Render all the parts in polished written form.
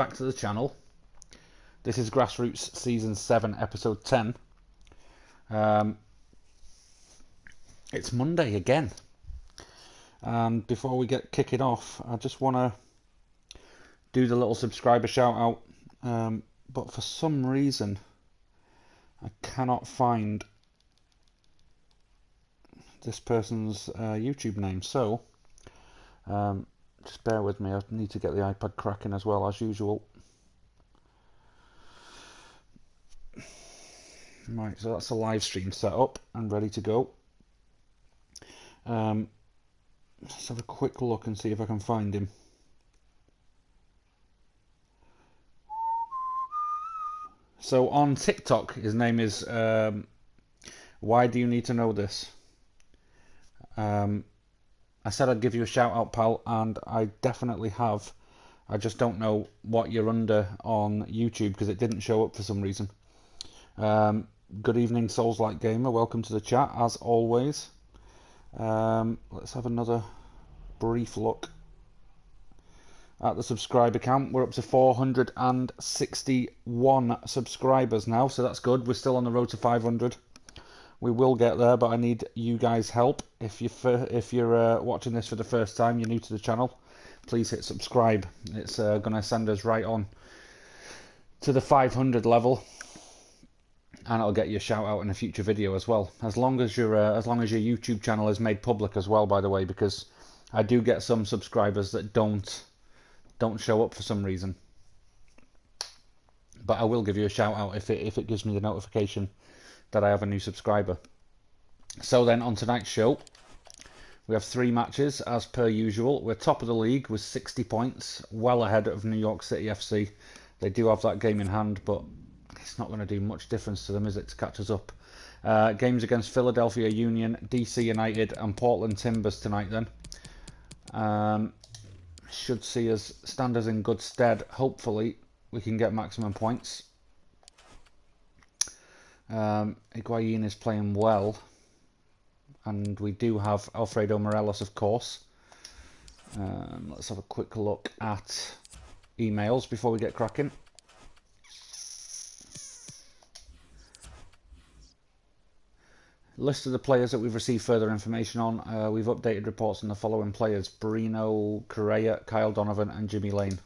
back to the channel. This is Grassroots Season 7, Episode 10. It's Monday again. And before we get kicking off, I just want to do the little subscriber shout out. But for some reason, I cannot find this person's YouTube name. So, just bear with me. I need to get the iPad cracking as well, as usual. Right, so that's a live stream set up and ready to go. Let's have a quick look and see if I can find him. So on TikTok, his name is Why Do You Need to Know This? I said I'd give you a shout out, pal, and I definitely have. I just don't know what you're under on YouTube because it didn't show up for some reason. Good evening, Souls-like Gamer. Welcome to the chat, as always. Let's have another brief look at the subscriber count. We're up to 461 subscribers now, so that's good. We're still on the road to 500. We will get there, but I need you guys' help. If you're watching this for the first time, you're new to the channel, please hit subscribe. It's going to send us right on to the 500 level, and it'll get you a shout out in a future video as well. As long as your YouTube channel is made public as well, by the way, because I do get some subscribers that don't show up for some reason. But I will give you a shout out if it gives me the notification that I have a new subscriber. So then on tonight's show, we have 3 matches as per usual. We're top of the league with 60 points, well ahead of New York City FC. They do have that game in hand, but it's not going to do much difference to them, is it, to catch us up? Games against Philadelphia Union, DC United and Portland Timbers tonight then. Should see us stand us in good stead. Hopefully we can get maximum points. Higuain is playing well, and we do have Alfredo Morelos, of course. Let's have a quick look at emails before we get cracking. List of the players that we've received further information on. We've updated reports on the following players: Bruno Correa, Kyle Donovan and Jimmy Lane.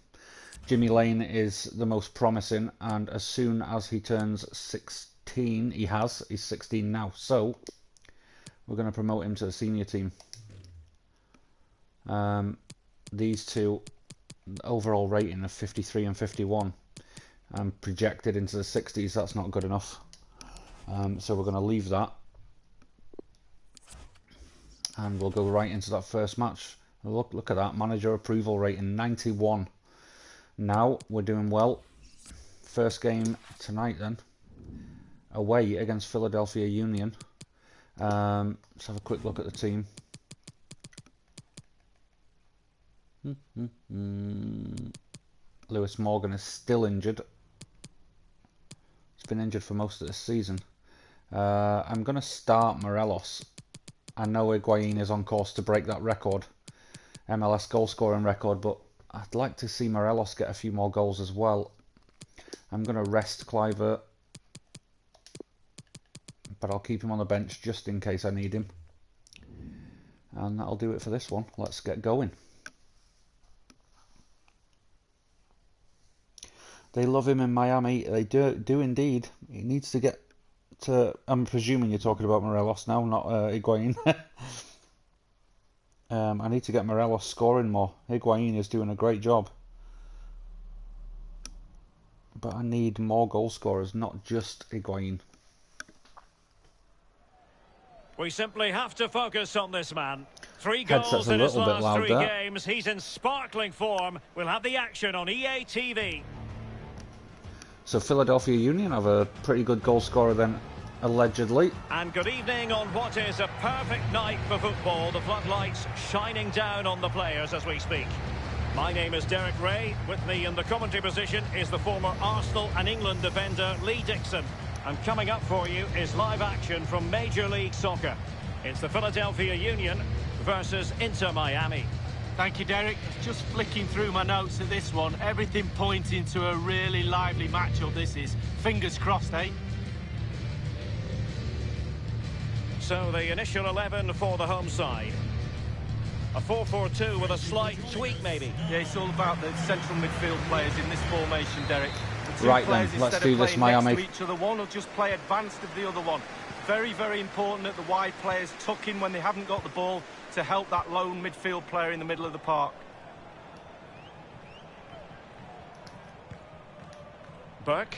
Jimmy Lane is the most promising, and as soon as he turns 16, he's 16 now, so we're going to promote him to the senior team. These two, overall rating of 53 and 51, projected into the 60s. That's not good enough, so we're going to leave that. And we'll go right into that first match. Look at that, manager approval rating 91. Now we're doing well. First game tonight then, away against Philadelphia Union. Let's have a quick look at the team. Lewis Morgan is still injured. He's been injured for most of this season. I'm going to start Morelos. I know Higuain is on course to break that record, MLS goal scoring record, but I'd like to see Morelos get a few more goals as well. I'm going to rest Kluivert, but I'll keep him on the bench just in case I need him. And that'll do it for this one. Let's get going. They love him in Miami. They do indeed. He needs to get to... I'm presuming you're talking about Morelos now, not Higuain. I need to get Morelos scoring more. Higuain is doing a great job. But I need more goal scorers, not just Higuain. We simply have to focus on this man. 3 goals in his last 3 games. He's in sparkling form. We'll have the action on EA TV. So Philadelphia Union have a pretty good goal scorer then, allegedly. And good evening on what is a perfect night for football. The floodlights shining down on the players as we speak. My name is Derek Ray. With me in the commentary position is the former Arsenal and England defender Lee Dixon. And coming up for you is live action from Major League Soccer. It's the Philadelphia Union versus Inter Miami. Thank you, Derek. Just flicking through my notes at this one. Everything pointing to a really lively matchup this is. Fingers crossed, eh? So the initial 11 for the home side. A 4-4-2 with a slight tweak, maybe. Yeah, it's all about the central midfield players in this formation, Derek. The two Right players, then, let's instead do of this, playing Miami. next to each other, one will just play advanced of the other one. Very, very important that the wide players tuck in when they haven't got the ball to help that lone midfield player in the middle of the park. Burke.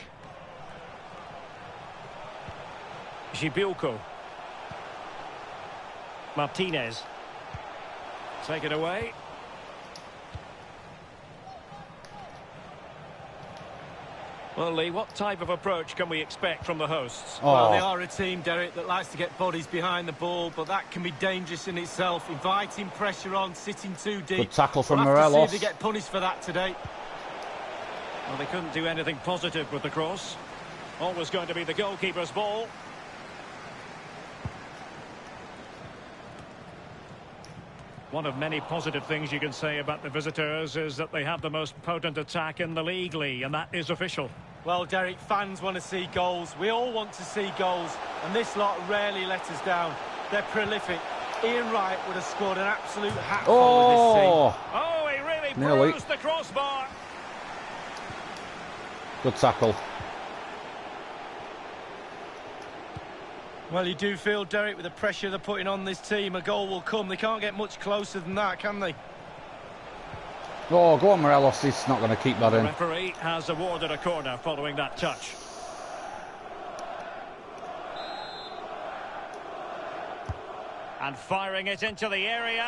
Gibilco. Martinez. Take it away. Well, Lee, what type of approach can we expect from the hosts? Oh. Well, they are a team, Derek, that likes to get bodies behind the ball, but that can be dangerous in itself. Inviting pressure on, sitting too deep. Good tackle from we'll have to see Morelos. if they get punished for that today. Well, they couldn't do anything positive with the cross. Always going to be the goalkeeper's ball. One of many positive things you can say about the visitors is that they have the most potent attack in the league, Lee, and that is official. Well, Derek, fans want to see goals. We all want to see goals, and this lot rarely let us down. They're prolific. Ian Wright would have scored an absolute hatful with this team. Oh, he really Nearly. bruised the crossbar. Good tackle. Well, you do feel, Derek, with the pressure they're putting on this team, a goal will come. They can't get much closer than that, can they? Oh, go on, Morelos. He's not going to keep that The in. referee has awarded a corner following that touch. And firing it into the area.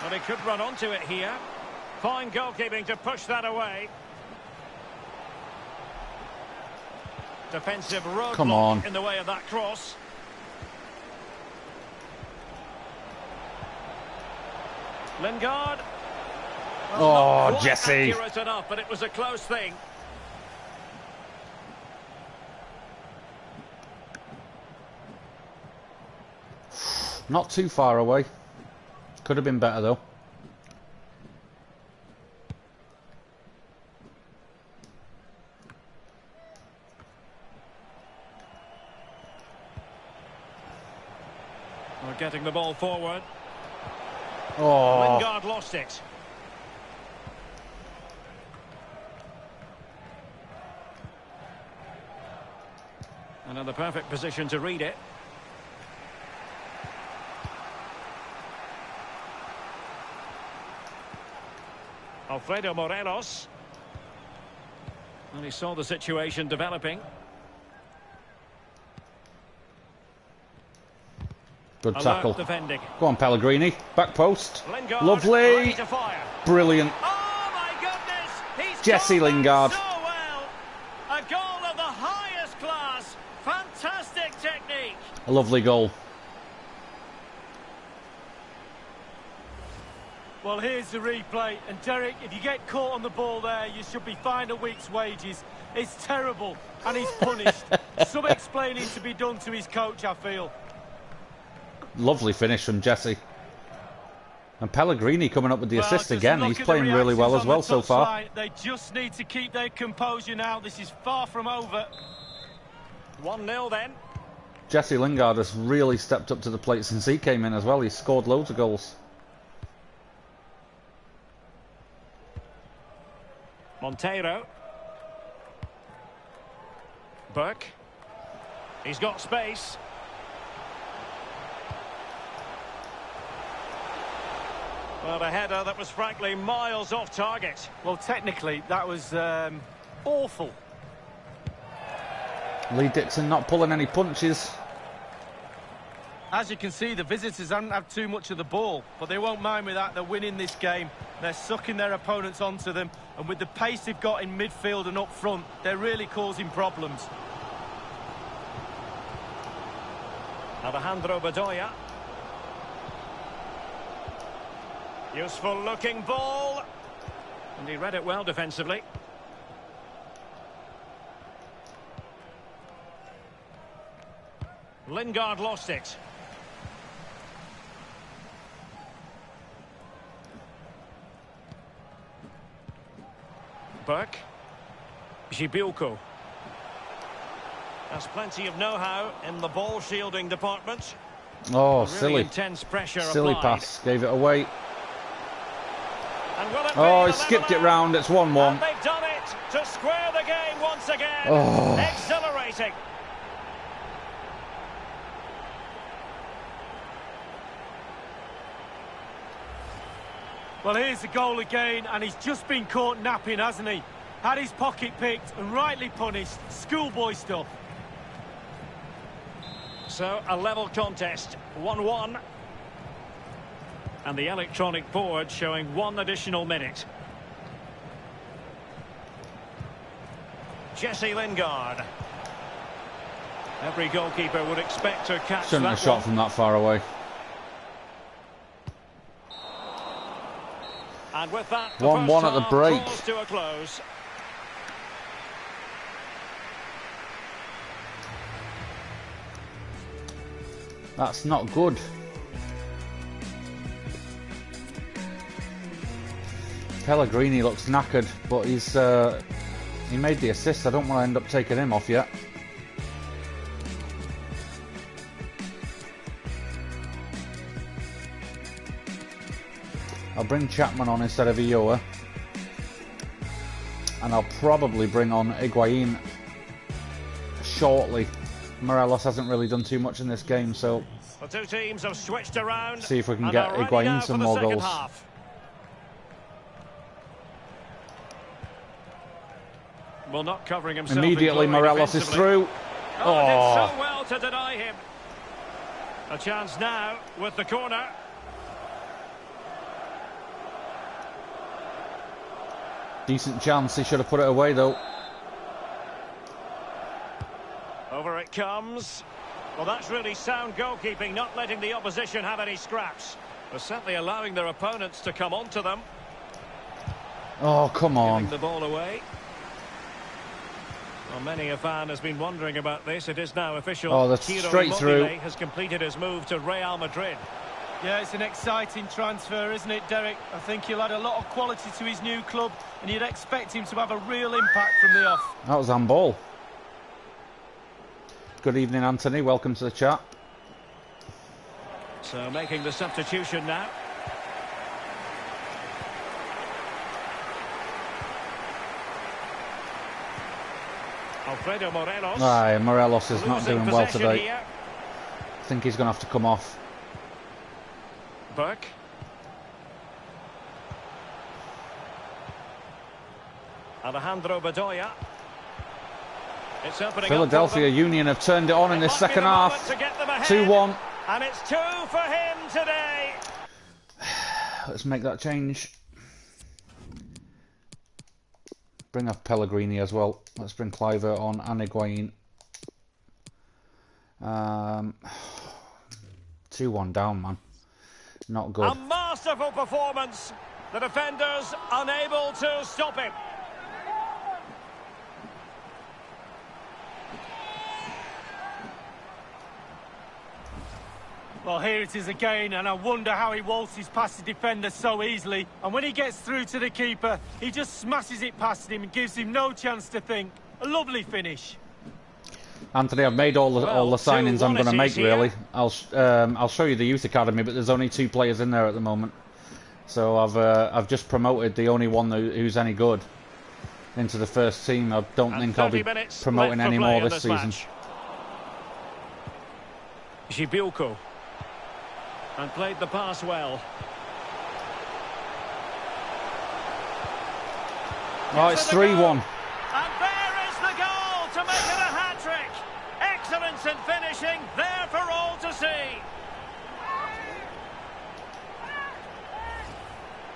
Well, he could run onto it here. Fine goalkeeping to push that away. Defensive Come on. roadblock in the way of that cross. Lingard. Well, Oh, not quite Jesse. accurate enough, but it was a close thing. Not too far away. Could have been better, though. We're getting the ball forward. Oh, Lingard lost it. Another perfect position to read it. Alfredo Morelos. And he saw the situation developing. good Alert tackle. defending. Go on, Pellegrini. Back post. Lingard, Lovely. ready to fire. Brilliant. Oh my goodness! He's Jesse done that Lingard. so well. A goal of the highest class. Fantastic technique. A lovely goal. Well, here's the replay. And, Derek, if you get caught on the ball there, you should be fined a week's wages. It's terrible, and he's punished. Some explaining to be done to his coach, I feel. Lovely finish from Jesse. And Pellegrini coming up with the assist just again. look He's at the playing really well reactions as on well the so far. touchline. They just need to keep their composure now. This is far from over. 1-0 then. Jesse Lingard has really stepped up to the plate since he came in as well. He's scored loads of goals. Monteiro. Burke. He's got space. Well, a header that was frankly miles off target. Well, technically, that was awful. Lee Dixon not pulling any punches. As you can see, the visitors haven't had too much of the ball, but they won't mind with that. They're winning this game. They're sucking their opponents onto them, and with the pace they've got in midfield and up front, they're really causing problems. Alejandro Bedoya. Useful looking ball. And he read it well defensively. Lingard lost it. Burke. Gibilko. Has plenty of know-how in the ball shielding department. Oh, Really silly. Intense pressure Silly applied. pass. Gave it away. And will it Oh, be he the skipped it leveller? round. It's 1-1. And they've done it to square the game once again. Oh. Exhilarating. Well, here's the goal again, and he's just been caught napping, hasn't he? Had his pocket picked and rightly punished. Schoolboy stuff. So, a level contest, 1-1. And the electronic board showing 1 additional minute. Jesse Lingard. Every goalkeeper would expect to catch Shouldn't that have shot one. from that far away. And with that, the 1-1 first at the half break. draws to a close. That's not good. Pellegrini looks knackered, but he made the assist. I don't want to end up taking him off yet. I'll bring Chapman on instead of Iowa. And I'll probably bring on Higuain shortly. Morelos hasn't really done too much in this game, so The two teams have switched around. see if we can and get are ready Higuain now some for the more second goals. half. Well, not covering himself Immediately in glory Morelos is defensively. through. Oh, did so well to deny him. A chance now with the corner. Decent chance, he should have put it away though. Over it comes. Well, that's really sound goalkeeping, not letting the opposition have any scraps. They're certainly allowing their opponents to come onto them. Oh, come on. Giving the ball away. Well, many a fan has been wondering about this. It is now official. Oh, that's Ciro straight through. Immobile has completed his move to Real Madrid. Yeah, it's an exciting transfer, isn't it, Derek? I think he'll add a lot of quality to his new club, and you'd expect him to have a real impact from the off. That was handball. Good evening, Anthony. Welcome to the chat. So making the substitution now. Alfredo Morelos. Aye, Morelos is not Losing doing well possession today. here. I think he's going to have to come off. Burke. Alejandro Bedoya. It's opening Philadelphia up for Union have turned it on in them. this It might be second the moment half. to get them ahead. 2-1. And it's 2 for him today. Let's make that change. Bring up Pellegrini as well. Let's bring Cliver on and Higuain. 2-1 down, man. Not good. A masterful performance. The defenders unable to stop him. Well, here it is again, and I wonder how he waltzes past the defender so easily. And when he gets through to the keeper, he just smashes it past him and gives him no chance to think. A lovely finish. Anthony, I've made all the signings I'm going to make. Really, I'll show you the youth academy, but there's only 2 players in there at the moment. So I've just promoted the only one who's any good into the first team. I don't think I'll be promoting any more this season. Gibilko. And played the pass well. Oh, it's 3-1. And there is the goal to make it a hat-trick. Excellence in finishing, there for all to see.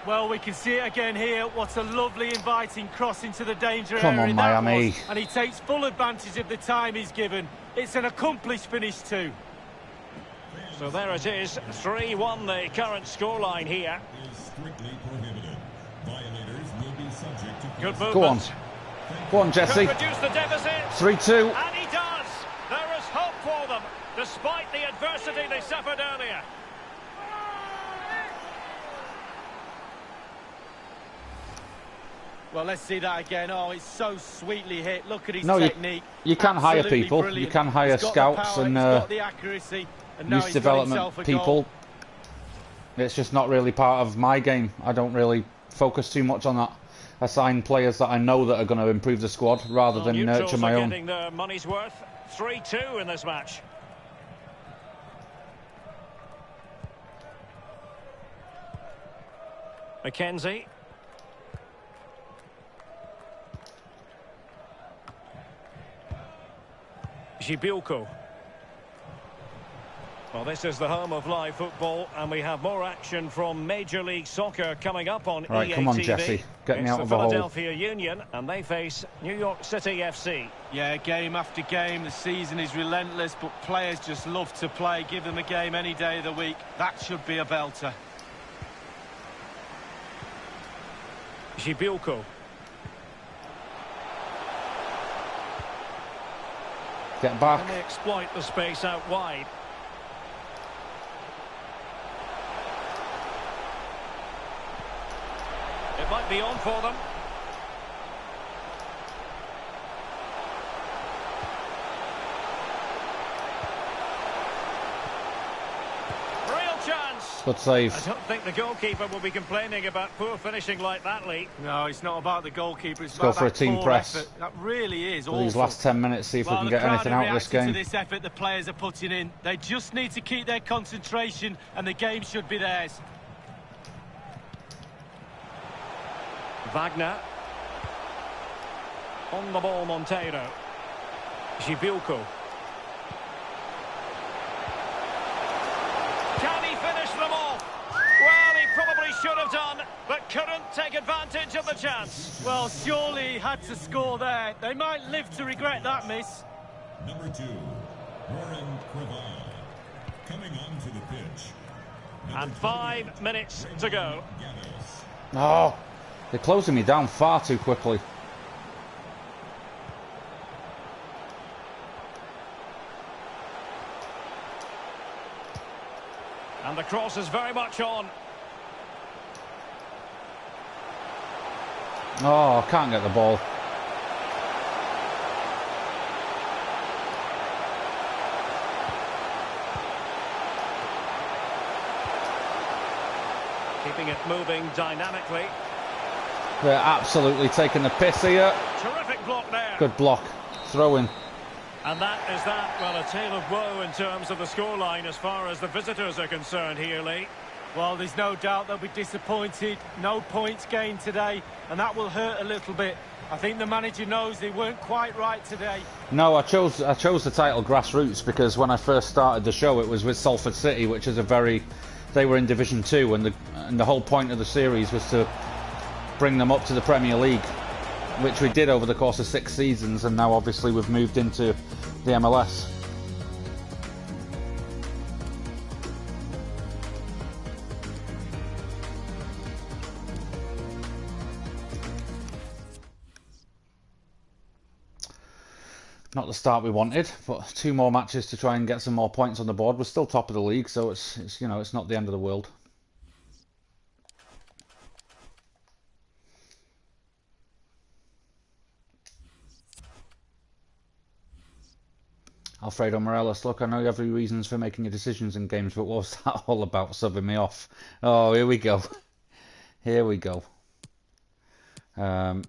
Well, we can see it again here. What a lovely, inviting cross into the danger area. Come on, that Miami. was. And he takes full advantage of the time he's given. It's an accomplished finish too. So there it is, 3-1 the current scoreline here. Good movement. Go on. Go on, Jesse. Could reduce the deficit. 3-2. And he does. There is hope for them, despite the adversity they suffered earlier. Well, let's see that again. Oh, it's so sweetly hit. Look at his No, technique. you can hire Absolutely people. brilliant. You can hire He's got the scouts power, and he's got the accuracy, and now youth he's got development himself a people. goal. It's just not really part of my game. I don't really focus too much on that. I sign players that I know that are going to improve the squad rather than nurture my own. Getting their money's worth. 3-2 in this match. McKenzie. Gibilco. Well, this is the home of live football, and we have more action from Major League Soccer coming up on Right, E10 come on, TV. Jesse. Get me out of the the hole. Philadelphia Union, and they face New York City FC. Yeah, game after game, the season is relentless, but players just love to play. Give them a game any day of the week. That should be a belter. Gibilco. Get back. Can they exploit the space out wide? It might be on for them. Real chance. Good save. I don't think the goalkeeper will be complaining about poor finishing like that, Lee. No, it's not about the goalkeeper. It's Let's about go for a that team poor press. effort. That really is For awful. these last 10 minutes, see if we can get anything out of this game. To this effort the players are putting in. They just need to keep their concentration, and the game should be theirs. Wagner. On the ball, Monteiro. Gibilco. Can he finish them off? Well, he probably should have done, but couldn't take advantage of the chance. Well, surely he had to score there. They might live to regret that miss. Number 2, Warren Cravan. Coming onto the pitch. And 5 minutes to go. Oh, they're closing me down far too quickly. And the cross is very much on. Oh, can't get the ball. Keeping it moving dynamically. They're absolutely taking the piss here. Terrific block there. Good block. Throw in. And that is that. Well, a tale of woe in terms of the scoreline as far as the visitors are concerned here, Lee. Well, there's no doubt they'll be disappointed. No points gained today, and that will hurt a little bit. I think the manager knows they weren't quite right today. No, I chose the title Grassroots because when I first started the show, it was with Salford City, which is they were in Division 2, and the whole point of the series was to bring them up to the Premier League, which we did over the course of 6 seasons, and now obviously we've moved into the MLS. Not the start we wanted, but 2 more matches to try and get some more points on the board. We're still top of the league, so it's not the end of the world. Alfredo Morelos, look, I know you have your reasons for making your decisions in games, but what was that all about, subbing me off? Oh, here we go. Here we go. I'll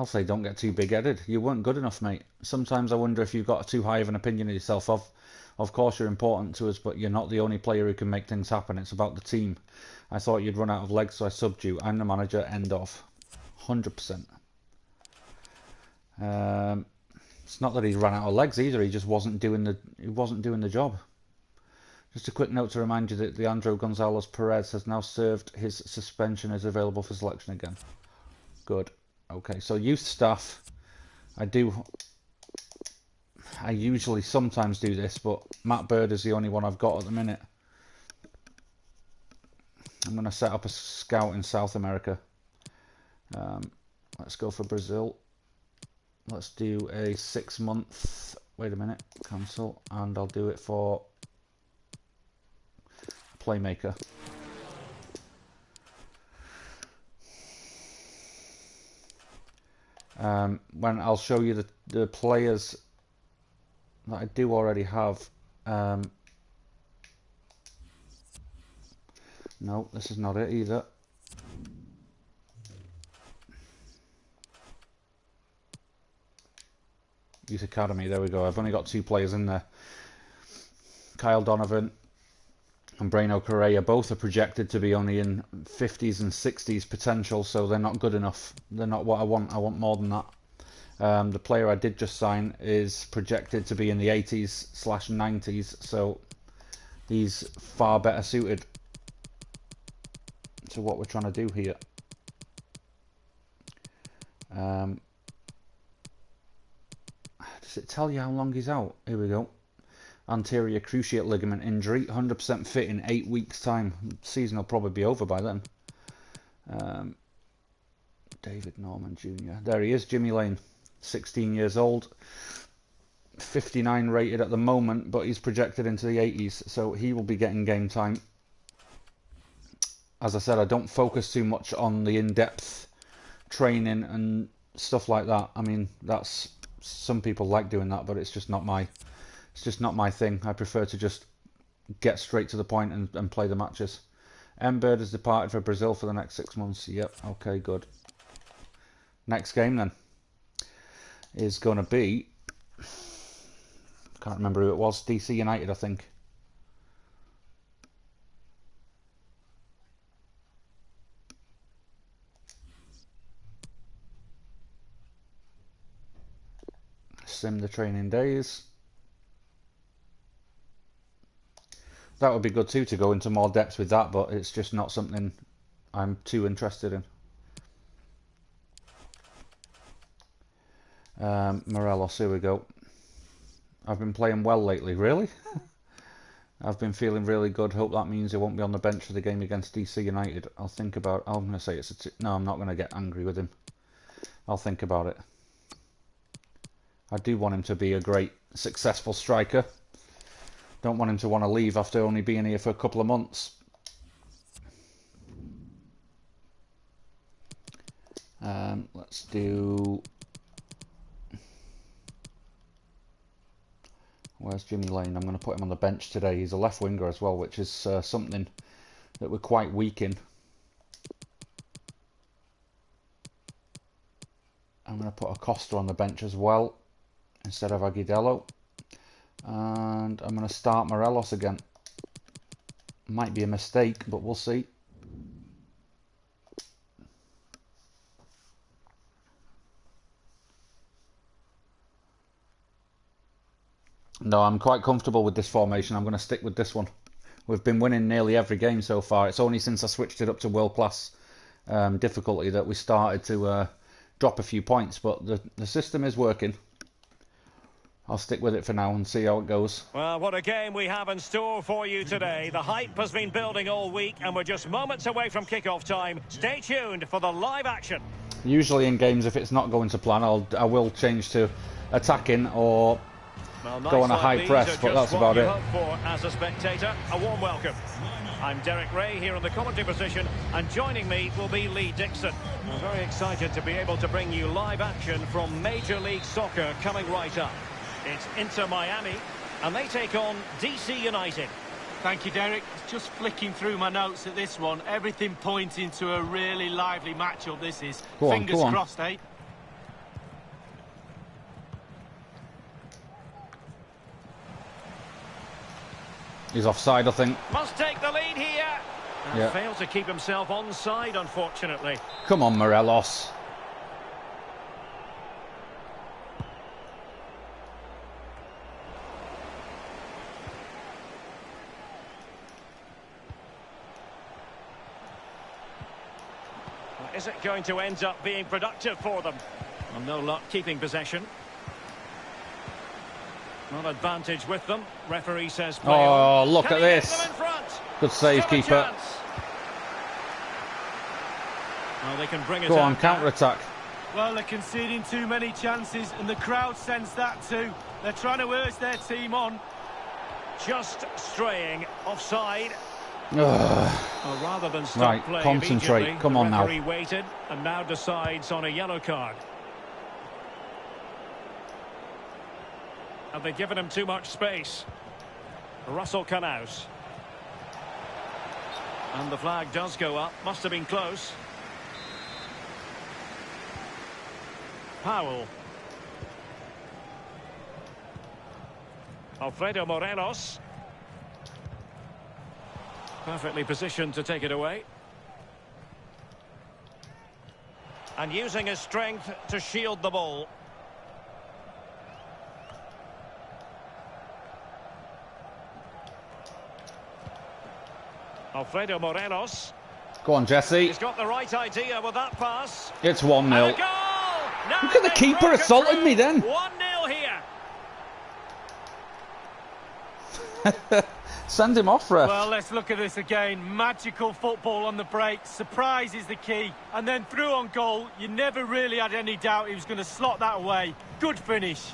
say don't get too big-headed. You weren't good enough, mate. Sometimes I wonder if you've got too high of an opinion of yourself. Of course you're important to us, but you're not the only player who can make things happen. It's about the team. I thought you'd run out of legs, so I subbed you. I'm the manager, end of. 100%. It's not that he ran out of legs either. He just wasn't doing the job. Just a quick note to remind you that Leandro Gonzalez Perez has now served his suspension, is available for selection again. Good. Okay, so youth staff, I usually sometimes do this, but Matt Bird is the only one I've got at the minute. I'm going to set up a scout in South America. Let's go for Brazil. Let's do a 6-month, wait a minute, cancel, and I'll do it for Playmaker. When I'll show you the players that I do already have. No, this is not it either. Youth Academy, there we go. I've only got 2 players in there. Kyle Donovan and Breno Correa both are projected to be only in 50s and 60s potential, so they're not good enough. They're not what I want. I want more than that. The player I did just sign is projected to be in the 80s/90s, so he's far better suited to what we're trying to do here. Does it tell you how long he's out? Here we go. Anterior cruciate ligament injury, 100% fit in 8 weeks' time. Season will probably be over by then. David Norman Jr. There he is, Jimmy Lane, 16 years old, 59 rated at the moment, but he's projected into the 80s, so he will be getting game time. As I said, I don't focus too much on the in-depth training and stuff like that. I mean, that's, some people like doing that, but it's just not my thing. I prefer to just get straight to the point and play the matches. Bird has departed for Brazil for the next 6 months. Yep, okay, good. Next game then is going to be, can't remember who it was, DC United, I think. Sim the training days. That would be good too, to go into more depth with that, but it's just not something I'm too interested in. Morelos, here we go. I've been playing well lately, really? I've been feeling really good. Hope that means I won't be on the bench for the game against DC United. I'll think about, I'm going to say it's a no, I'm not going to get angry with him. I'll think about it. I do want him to be a great, successful striker. Don't want him to want to leave after only being here for a couple of months. Let's do... Where's Jimmy Lane? I'm going to put him on the bench today. He's a left winger as well, which is something that we're quite weak in. I'm going to put Acosta on the bench as well, instead of Agudelo. And I'm going to start Morelos again. Might be a mistake, but we'll see. No, I'm quite comfortable with this formation. I'm going to stick with this one. We've been winning nearly every game so far. It's only since I switched it up to world class difficulty that we started to drop a few points, but the system is working. I'll stick with it for now and see how it goes. Well, what a game we have in store for you today. The hype has been building all week, and we're just moments away from kickoff time. Stay tuned for the live action. Usually in games, if it's not going to plan, I will change to attacking or go on a high press, but that's about it. For as a spectator, a warm welcome. I'm Derek Ray here in the commentary position, and joining me will be Lee Dixon. I'm very excited to be able to bring you live action from Major League Soccer coming right up. It's Inter Miami, and they take on DC United. Thank you, Derek. Just flicking through my notes at this one. Everything pointing to a really lively matchup, this is. Fingers crossed, eh? He's offside, I think. Must take the lead here. And yeah. Failed to keep himself onside, unfortunately. Come on, Morelos. Is it going to end up being productive for them? Well, no luck keeping possession. Not advantage with them. Referee says play oh, on. Look at this. Good save, keeper. Well, they can bring it Go on, out counter-attack. Well, they're conceding too many chances, and the crowd sense that too. They're trying to urge their team on. Just straying offside. Well, rather than stop right, play concentrate. Come on now. The referee waited and now decides on a yellow card. Have they given him too much space? Russell come out. And the flag does go up. Must have been close. Powell. Alfredo Morelos. Perfectly positioned to take it away. And using his strength to shield the ball. Alfredo Morelos. Go on, Jesse. He's got the right idea with that pass. It's 1-0. And a goal! Now Look at the they've keeper broken assaulting through. me then. 1-0 here. Send him off, ref. Well, let's look at this again. Magical football on the break. Surprise is the key. And then through on goal, you never really had any doubt he was going to slot that away. Good finish.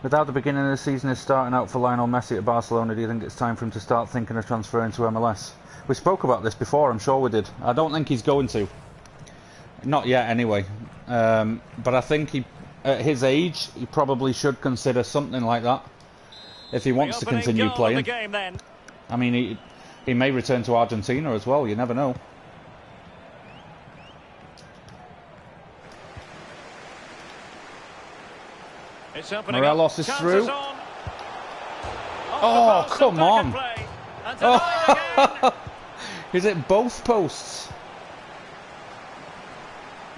Without the beginning of the season is starting out for Lionel Messi at Barcelona, do you think it's time for him to start thinking of transferring to MLS? We spoke about this before, I'm sure we did. I don't think he's going to. Not yet, anyway. But I think he, at his age, he probably should consider something like that if he wants to continue playing. Game, then. I mean, he may return to Argentina as well, you never know. It's opening Morelos is through. Oh, come on. Oh. Is it both posts?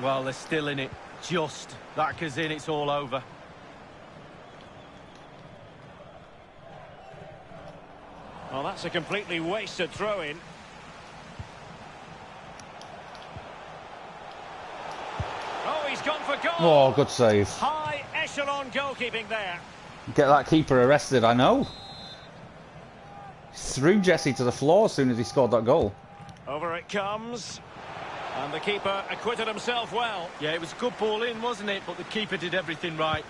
Well, they're still in it. Just. That goes in, it's all over. Well, that's a completely wasted throw-in. Oh, he's gone for goal. Oh, good save. High echelon goalkeeping there. Get that keeper arrested, I know. Threw Jesse to the floor as soon as he scored that goal. Over it comes. And the keeper acquitted himself well. Yeah, it was a good ball in, wasn't it? But the keeper did everything right.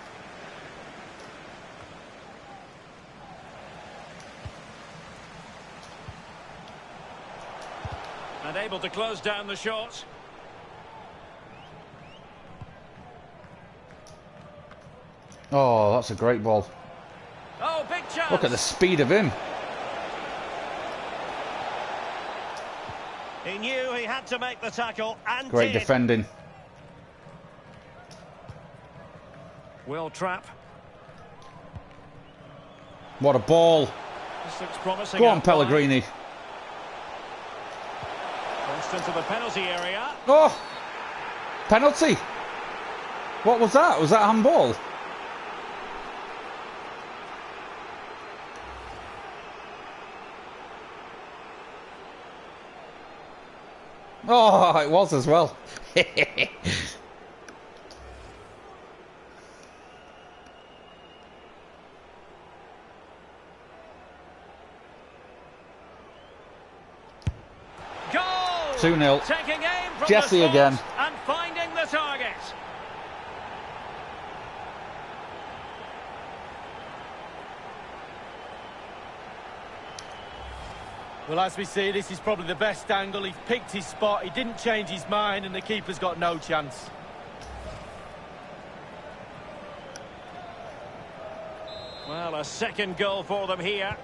And able to close down the shot. Oh, that's a great ball. Oh, big chance. Look at the speed of him. He knew he had to make the tackle and Great did. defending. Will Trapp. What a ball. This looks promising. Go on, out Pellegrini. wide. Crossed into the penalty area. Oh! Penalty. What was that? Was that handball? Oh, it was as well. Goal! 2-0. Taking aim from Jesse the spot again. and finding the target. Well, as we see, this is probably the best angle. He picked his spot, he didn't change his mind, and the keeper's got no chance. Well, a second goal for them here.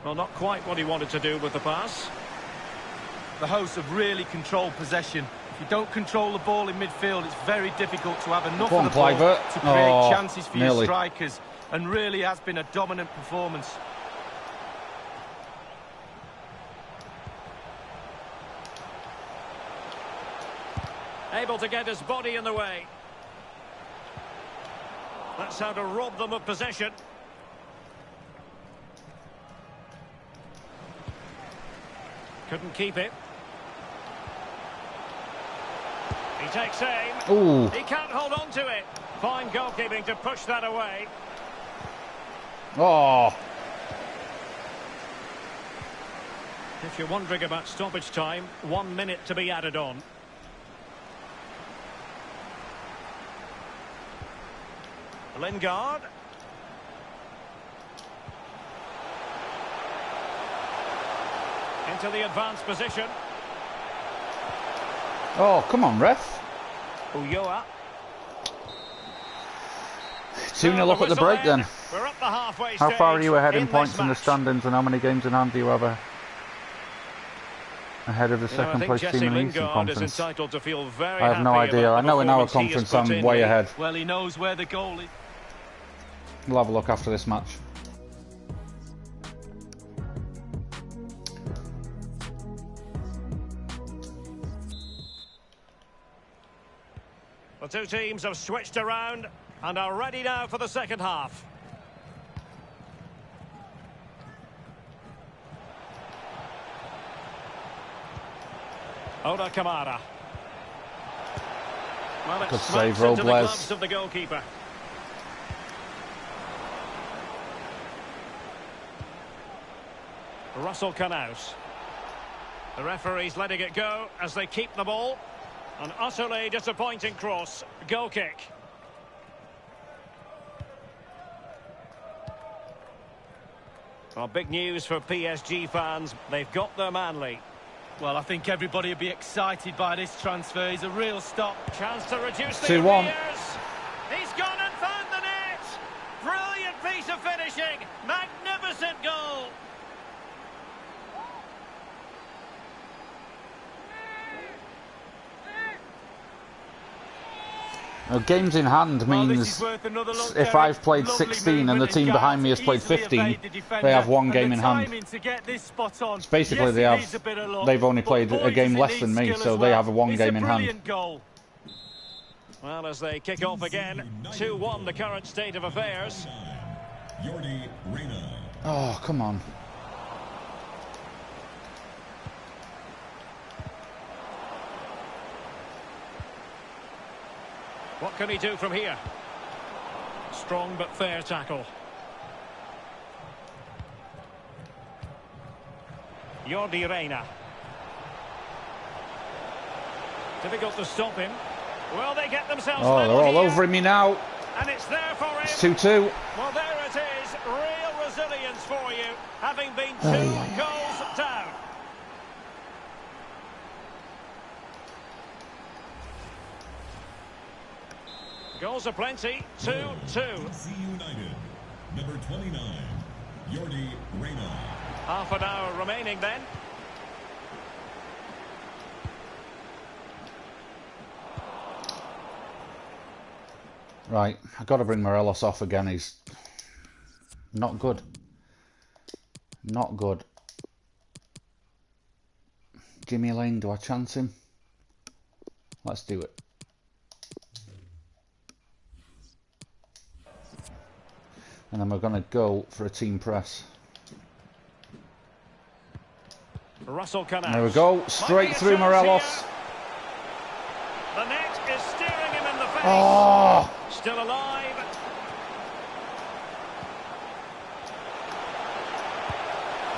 Well, not quite what he wanted to do with the pass. The hosts have really controlled possession. If you don't control the ball in midfield, it's very difficult to have enough Go on, of the ball Kluivert. to create Oh, chances for nearly. your strikers, and really has been a dominant performance. Able to get his body in the way. That's how to rob them of possession. Couldn't keep it. He takes aim. Ooh. He can't hold on to it. Fine goalkeeping to push that away. Oh. If you're wondering about stoppage time, 1 minute to be added on. Lingard. Into the advanced position. Oh, come on, ref. Ulloa. 2-0 up at the break then. We're up the halfway How far are stage you ahead in in points this in the match. standings, and how many games in hand do you have ahead of the I second think place Jesse team in the Eastern Lingard is Conference? entitled to feel very I have no happy idea. about I the know in our performance he has conference put I'm in, way Lee. ahead. Well, he knows where the goal is. We'll have a look after this match. The two teams have switched around and are ready now for the second half. Oda Kamara. Well, it Good smokes save, into the Robles. gloves of the goalkeeper. Russell Canaus. The referee's letting it go as they keep the ball. An utterly disappointing cross. Goal kick. Well, big news for PSG fans. They've got their man, Lee. Well, I think everybody will be excited by this transfer. He's a real stop. Chance to reduce the 2-1. arrears. He's gone and found the net. Brilliant piece of finishing. Magnificent goal. Now, games in hand Well, this means is worth another look, if Derek. I've played Lovely 16 and the movement team and behind me has guards played easily 15, evade the defender. they have one And game the in hand. timing to get this spot on. It's basically Yes, it needs a bit of luck, they've only but played a boys, game it less needs than me, skill so as they well. have a one It's game a in hand. brilliant goal. Well, as they kick off again, 2-1 the current state of affairs. Jordi Reyna. Oh, come on. What can he do from here? Strong but fair tackle. Jordi Reyna. Difficult to stop him. Will they get themselves Oh, they're level all here? over me now. And it's there for him. It's 2-2. Well, there it is. Real resilience for you, having been two goals down. Goals are plenty. 2-2. DC United. Number 29. Jordi Reyna. Half an hour remaining then. Right, I've got to bring Morelos off again. He's not good. Not good. Jimmy Lane, do I chance him? Let's do it. And then we're going to go for a team press. Russell Canaus. There we go. Straight through Morelos. The net is staring him in the face. Oh! Still alive.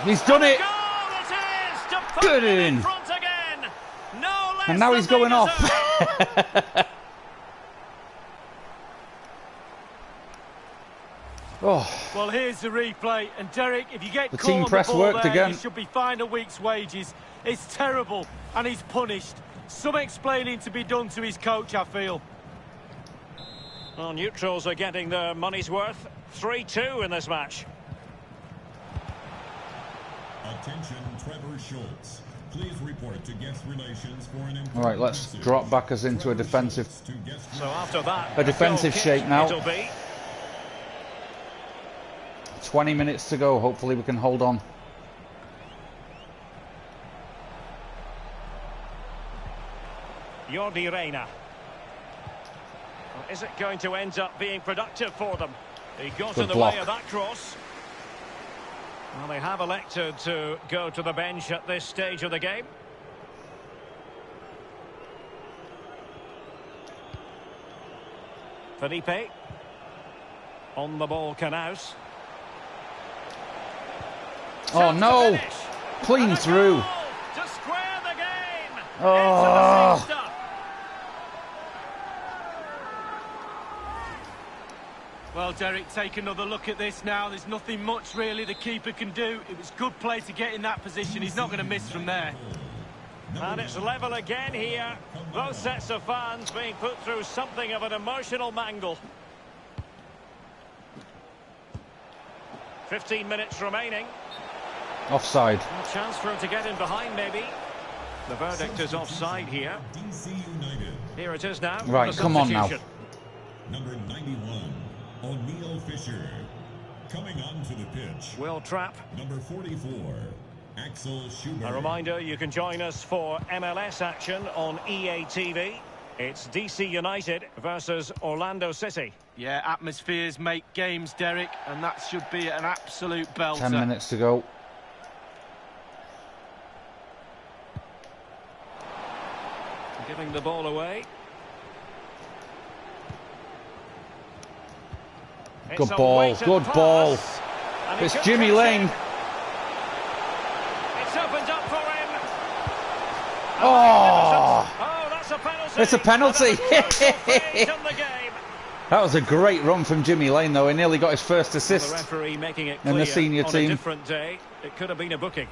He's done it! Goal it is to put Good them in in. front again. No less And now than he's going they off. deserve. Oh, Well, here's the replay. And Derek, if you get The caught team on press the ball worked there, again. you should be fined a week's wages. It's terrible, and he's punished. Some explaining to be done to his coach, I feel. Well, neutrals are getting their money's worth. 3-2 in this match. Attention, Trevor Schultz. Please report to guest relations for an important all right, let's message. drop back us into a Trevor defensive. Schultz to guest So after that, A defensive goal shape kick now. It'll be. 20 minutes to go. Hopefully we can hold on. Jordi Reyna. Well, is it going to end up being productive for them? He got Good in the block. way of that cross. Well, they have elected to go to the bench at this stage of the game. Felipe. On the ball, Canaus. Oh Chance to no! finish. Clean And a through. goal to square the game. Oh. Into the safety. Well, Derek, take another look at this now. There's nothing much, really, the keeper can do. It was good play to get in that position. He's not going to miss from there. And it's level again here. Both sets of fans being put through something of an emotional mangle. 15 minutes remaining. Offside. A chance for him to get in behind, maybe. The verdict is offside here. Here it is now. Right, come on now. Number 91, O'Neal Fisher. Coming onto the pitch, Will Trapp. number 44, Axel Schubert. A reminder, you can join us for MLS action on EA TV. It's DC United versus Orlando City. Yeah, atmospheres make games, Derek, and that should be an absolute belter. 10 minutes to go. Giving the ball away. Good ball, good ball. It's Jimmy Lane. It's opened up for him. Oh, Oh, that's a penalty. it's a penalty. In the game. That was a great run from Jimmy Lane, though. He nearly got his first The assist. referee making it in clear the senior on team. a different day, it could have been a booking.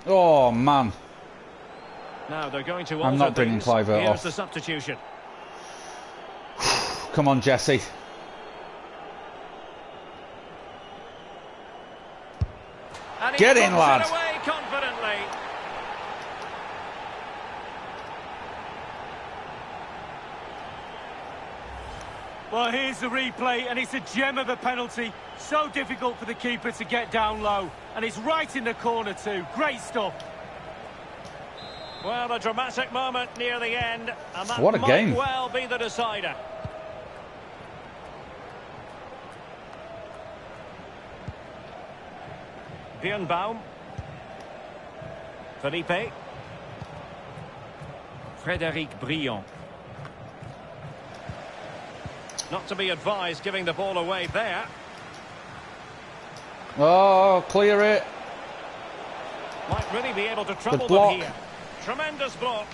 Oh, man. Now they're going to alter I'm not bringing things. Clivert Here's off. the substitution. Come on, Jesse. And he Get in, puts lad. it away confidently. Well, here's the replay, and it's a gem of a penalty. So difficult for the keeper to get down low. And it's right in the corner too. Great stuff. Well, a dramatic moment near the end, and that What a might game. well be the decider. Birnbaum. Felipe. Frédéric Briand. Not to be advised giving the ball away there. Oh, clear it. Might really be able to trouble block. them here. Tremendous block.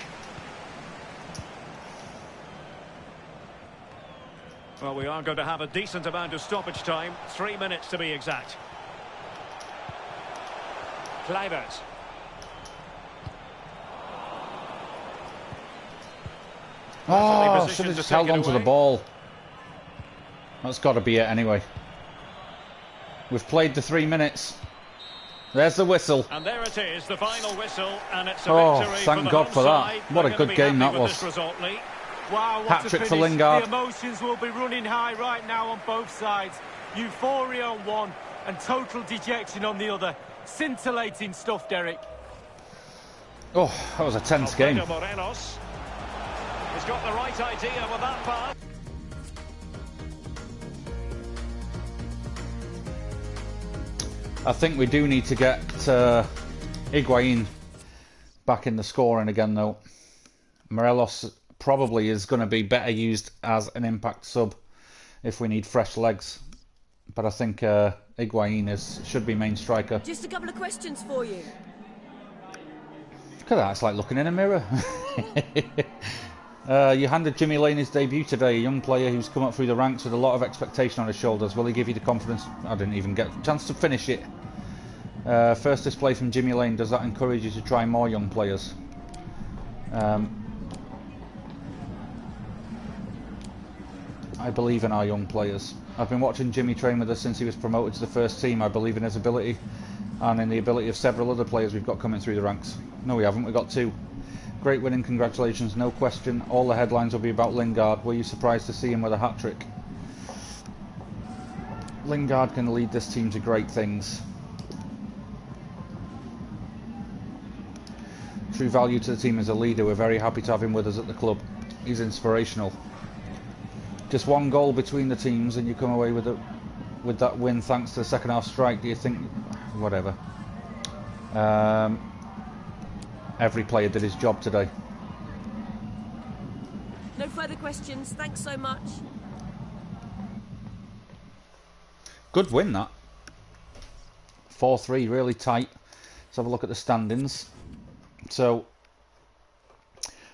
Well, we are going to have a decent amount of stoppage time. 3 minutes to be exact. Kluivert. Oh, positioned should have to just take held it on to the away. ball. That's got to be it anyway. We've played the 3 minutes. There's the whistle. And there it is, the final whistle, and it's a Oh, victory thank for the God home for that. side. What a They're good gonna be game happy that with was. this result, Lee. Wow, what Hat-trick a for finish. Lingard. The emotions will be running high right now on both sides. Euphoria on one and total dejection on the other. Scintillating stuff, Derek. Oh, that was a tense game. Alfredo Morelos. He's got the right idea with that pass. I think we do need to get Higuain back in the scoring again, though. Morelos probably is going to be better used as an impact sub if we need fresh legs. But I think Higuain should be main striker. Just a couple of questions for you. Look at that, it's like looking in a mirror. You handed Jimmy Lane his debut today, a young player who's come up through the ranks with a lot of expectation on his shoulders. Will he give you the confidence? I didn't even get a chance to finish it. First display from Jimmy Lane, does that encourage you to try more young players? I believe in our young players. I've been watching Jimmy train with us since he was promoted to the first team. I believe in his ability and in the ability of several other players we've got coming through the ranks. No, we haven't. We've got two. Great winning, congratulations, no question. All the headlines will be about Lingard. Were you surprised to see him with a hat-trick? Lingard can lead this team to great things. True value to the team as a leader. We're very happy to have him with us at the club. He's inspirational. Just one goal between the teams and you come away with that win thanks to the second half strike. Do you think... whatever. Every player did his job today. No further questions. Thanks so much. Good win, that. 4-3, really tight. Let's have a look at the standings. So,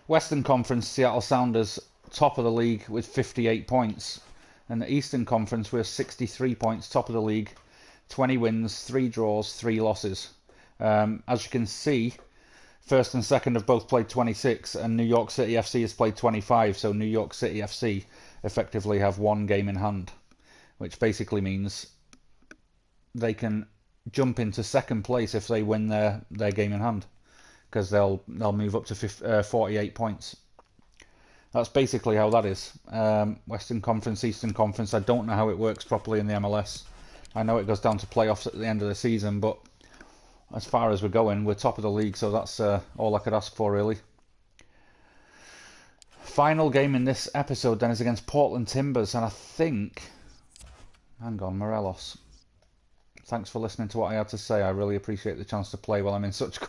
Western Conference, Seattle Sounders top of the league with 58 points. And the Eastern Conference, we're 63 points, top of the league. 20 wins, 3 draws, 3 losses. As you can see, first and second have both played 26, and New York City FC has played 25. So New York City FC effectively have 1 game in hand, which basically means they can jump into second place if they win their game in hand, because they'll move up to 48 points. That's basically how that is. Western Conference, Eastern Conference, I don't know how it works properly in the MLS. I know it goes down to playoffs at the end of the season, but as far as we're going, we're top of the league, so that's all I could ask for, really. Final game in this episode then is against Portland Timbers, and I think... Hang on, Morelos. Thanks for listening to what I had to say. I really appreciate the chance to play while I'm in such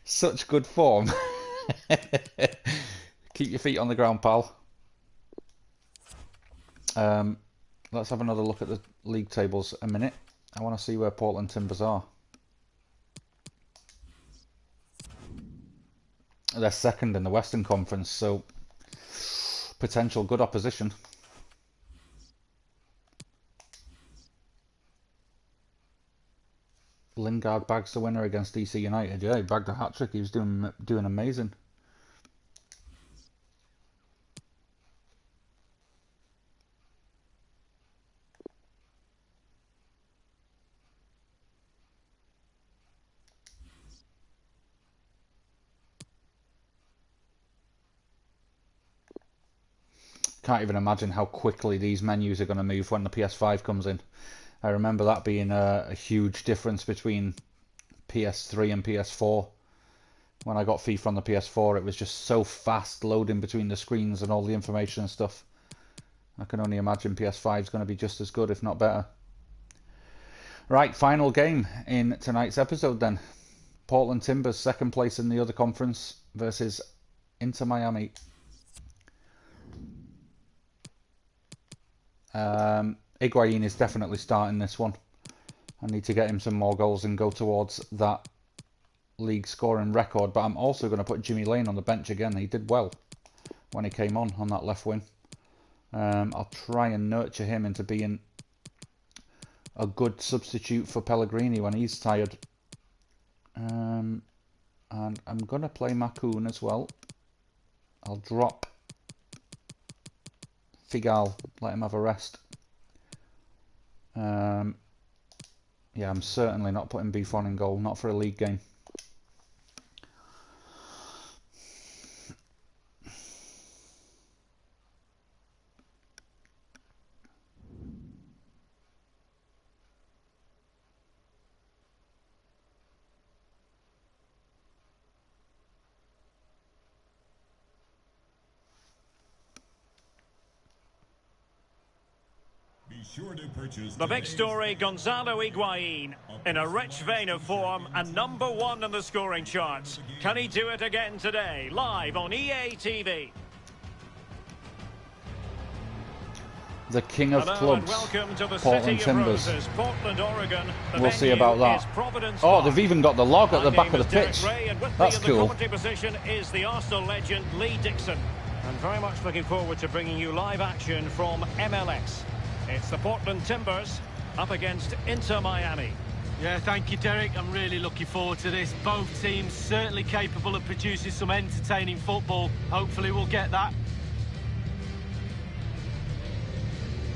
such good form. Keep your feet on the ground, pal. Let's have another look at the league tables a minute. I want to see where Portland Timbers are. They're second in the Western Conference, so potential good opposition. Lingard bags the winner against DC United. Yeah, he bagged a hat-trick. He was doing amazing. Can't even imagine how quickly these menus are going to move when the PS5 comes in. I remember that being a huge difference between PS3 and PS4. When I got FIFA on the PS4, it was just so fast loading between the screens and all the information and stuff. I can only imagine PS5 is going to be just as good, if not better. Right, final game in tonight's episode then. Portland Timbers, second place in the other conference, versus Inter Miami. Higuain is definitely starting this one. I need to get him some more goals and go towards that league scoring record, but I'm also going to put Jimmy Lane on the bench again. He did well when he came on that left wing. I'll try and nurture him into being a good substitute for Pellegrini when he's tired. And I'm going to play Makoun as well. I'll drop Figal, let him have a rest. Yeah, I'm certainly not putting Buffon in goal, not for a league game. Sure to purchase The big story, Gonzalo Higuain, in a rich vein of form and #1 in the scoring charts. Can he do it again today? Live on EA TV. The king of Hello clubs, and welcome to the Portland city Timbers. of Roses, Portland, Oregon. We'll see about that. Oh, they've even got the log at the back of the pitch. That's cool. The commentary position is the Arsenal legend Lee Dixon. And very much looking forward to bringing you live action from MLS. It's the Portland Timbers up against Inter Miami. Yeah, thank you, Derek. I'm really looking forward to this. Both teams certainly capable of producing some entertaining football. Hopefully we'll get that.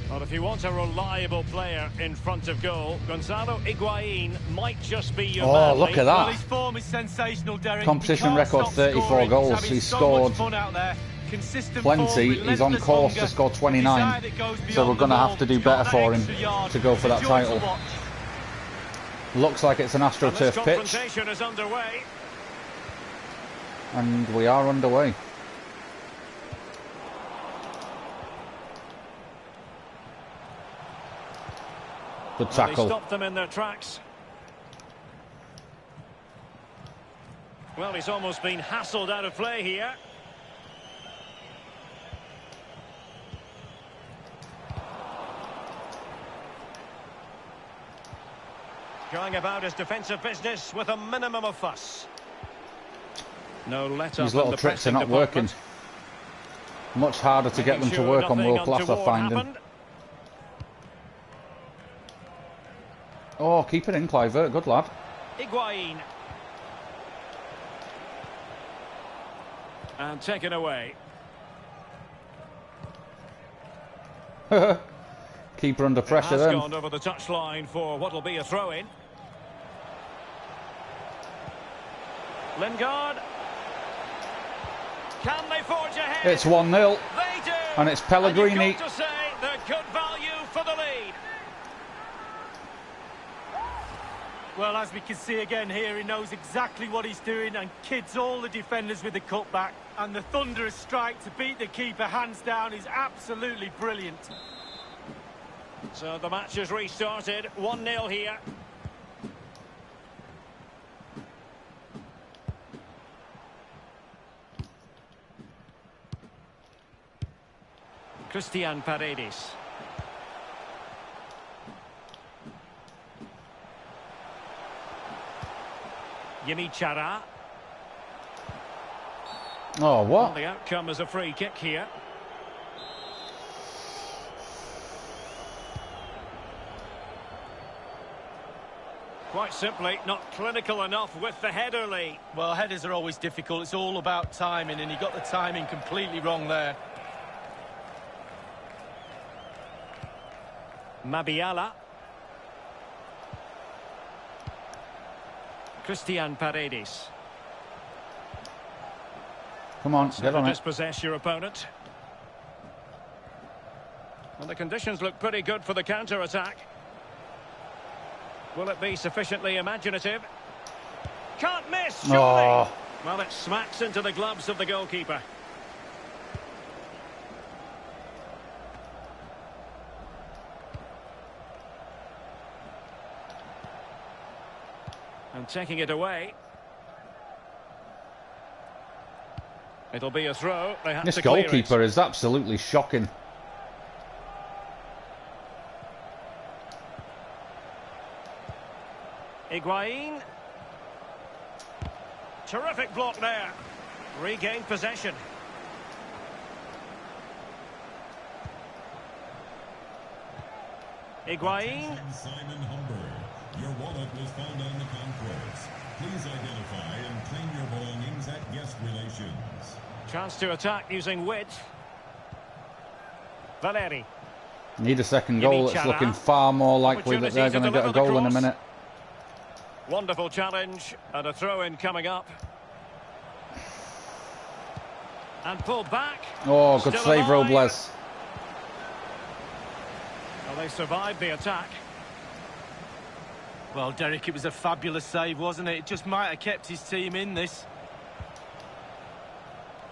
Well, if you want a reliable player in front of goal, Gonzalo Higuain might just be your man. Oh, look at Well, that. his form is sensational, Derek. Competition record 34 goals. He's scored plenty. He's on course to score 29. So we're going to have to do better for him to go for that title. Looks like it's an AstroTurf pitch. Is underway. And we are underway. Good tackle. Well, he stopped them in their tracks. Well, he's almost been hassled out of play here. Going about his defensive business with a minimum of fuss. No let up. These little tricks are not working. Much harder to get them to work on world class, I find. Oh, keep it in, Clivert. Good lad. Higuain. And taken away. Keeper under pressure then. Gone over the touchline for what will be a throw-in. Lingard. Can they forge ahead? It's 1-0. They do. And it's Pellegrini. And you've got to say they're good value for the lead. Well, as we can see again here, he knows exactly what he's doing and kids all the defenders with the cutback. And the thunderous strike to beat the keeper hands down is absolutely brilliant. So the match has restarted. 1-0 here. Christian Paredes. Yemi Chara. Oh, what? Well, the outcome is a free kick here. Quite simply, not clinical enough with the header, Lee. Well, headers are always difficult. It's all about timing, and he got the timing completely wrong there. Mabiala. Christian Paredes. Come on, So get on it. dispossess your opponent. And the conditions look pretty good for the counter-attack. Will it be sufficiently imaginative? Can't miss, surely! Oh. Well, it smacks into the gloves of the goalkeeper. And taking it away. It'll be a throw. They have This to clear it. goalkeeper is absolutely shocking. Higuain. Terrific block there. Regained possession. Higuain. Simon Humber. Your wallet was found on the concourse. Please identify and claim your belongings at guest relations. Chance to attack using width. Valeri. Need a second goal. It's Chara. looking far more likely that they're going to get a goal in a minute. Wonderful challenge and a throw-in coming up. And pulled back. Oh, good Still save, alive. Robles. Well, they survived the attack. Well, Derek, it was a fabulous save, wasn't it? It just might have kept his team in this.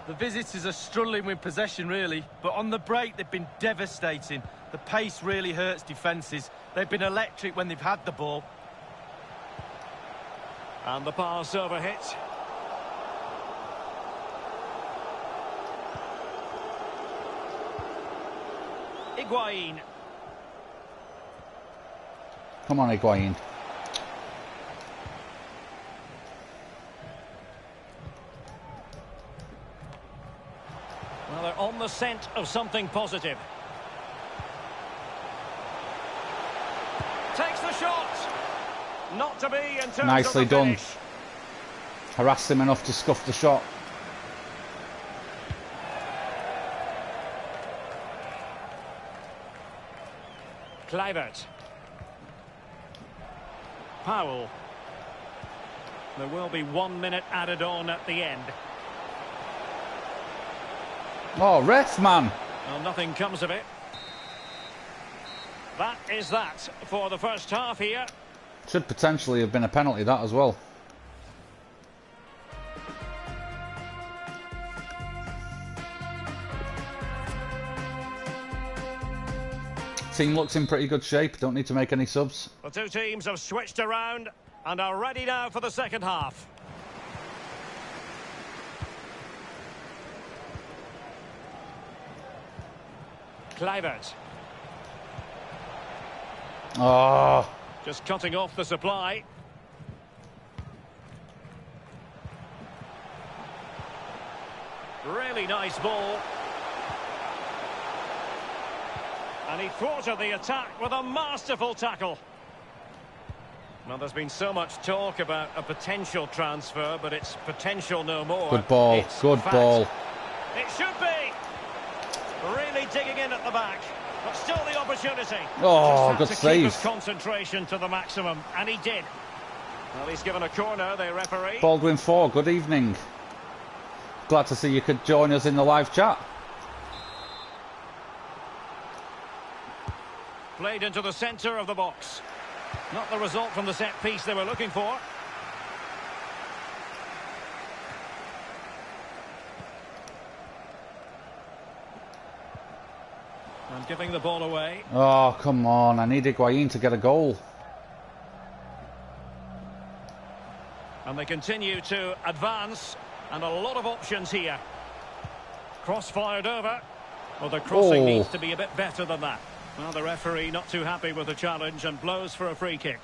The visitors are struggling with possession, really, but on the break, they've been devastating. The pace really hurts defences. They've been electric when they've had the ball. And the pass over hit. Higuain. Come on, Higuain. Well, they're on the scent of something positive. Takes the shot. Not to be in terms Nicely of the done. finish. Harassed him enough to scuff the shot. Kluivert. Powell. There will be 1 minute added on at the end. Oh, ref, man. Well, nothing comes of it. That is that for the first half here. Should potentially have been a penalty, that as well. Team looks in pretty good shape. Don't need to make any subs. The two teams have switched around and are ready now for the second half. Kluivert. Oh, Just cutting off the supply. Really nice ball. And he thwarted the attack with a masterful tackle. Well, there's been so much talk about a potential transfer, but it's potential no more. Good ball, It's good fact. ball. It should be. Really digging in at the back, but still the opportunity. Oh, Just good had to save. keep his concentration to the maximum, and he did. Well, he's given a corner, the referee. Baldwin 4, good evening. Glad to see you could join us in the live chat. Played into the centre of the box. Not the result from the set piece they were looking for. And giving the ball away. Oh, come on. I need Higuain to get a goal. And they continue to advance. And a lot of options here. Cross fired over. Well, the crossing needs to be a bit better than that. Well, the referee not too happy with the challenge and blows for a free kick.